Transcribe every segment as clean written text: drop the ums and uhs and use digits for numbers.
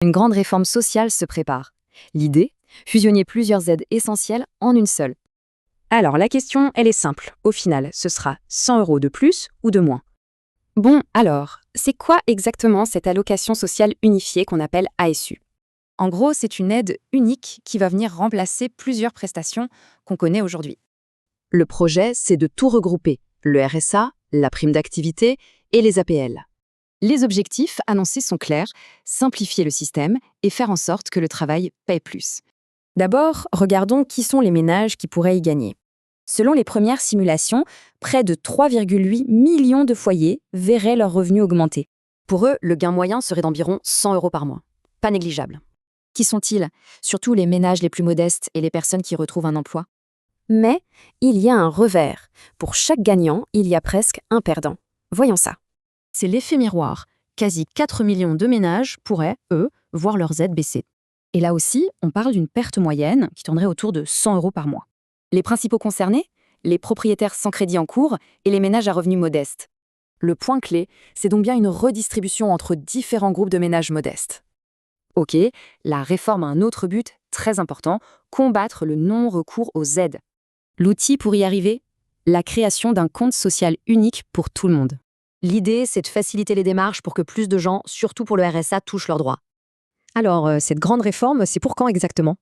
Une grande réforme sociale se prépare. L'idée, fusionner plusieurs aides essentielles en une seule. Alors, la question, elle est simple. Au final, ce sera 100 € de plus ou de moins? Bon, alors, c'est quoi exactement cette allocation sociale unifiée qu'on appelle ASU? En gros, c'est une aide unique qui va venir remplacer plusieurs prestations qu'on connaît aujourd'hui. Le projet, c'est de tout regrouper. Le RSA, la prime d'activité et les APL. Les objectifs annoncés sont clairs, simplifier le système et faire en sorte que le travail paye plus. D'abord, regardons qui sont les ménages qui pourraient y gagner. Selon les premières simulations, près de 3,8 millions de foyers verraient leurs revenus augmenter. Pour eux, le gain moyen serait d'environ 100 € par mois. Pas négligeable. Qui sont-ils? Surtout les ménages les plus modestes et les personnes qui retrouvent un emploi. Mais il y a un revers. Pour chaque gagnant, il y a presque un perdant. Voyons ça. C'est l'effet miroir. Quasi 4 millions de ménages pourraient, eux, voir leurs aides baisser. Et là aussi, on parle d'une perte moyenne qui tournerait autour de 100 € par mois. Les principaux concernés? Les propriétaires sans crédit en cours et les ménages à revenus modestes. Le point clé, c'est donc bien une redistribution entre différents groupes de ménages modestes. Ok, la réforme a un autre but très important, combattre le non-recours aux aides. L'outil pour y arriver? La création d'un compte social unique pour tout le monde. L'idée, c'est de faciliter les démarches pour que plus de gens, surtout pour le RSA, touchent leurs droits. Alors, cette grande réforme, c'est pour quand exactement?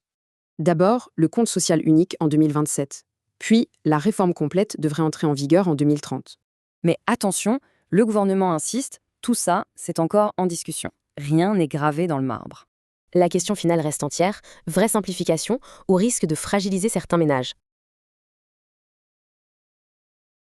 D'abord, le compte social unique en 2027. Puis, la réforme complète devrait entrer en vigueur en 2030. Mais attention, le gouvernement insiste, tout ça, c'est encore en discussion. Rien n'est gravé dans le marbre. La question finale reste entière, vraie simplification ou risque de fragiliser certains ménages?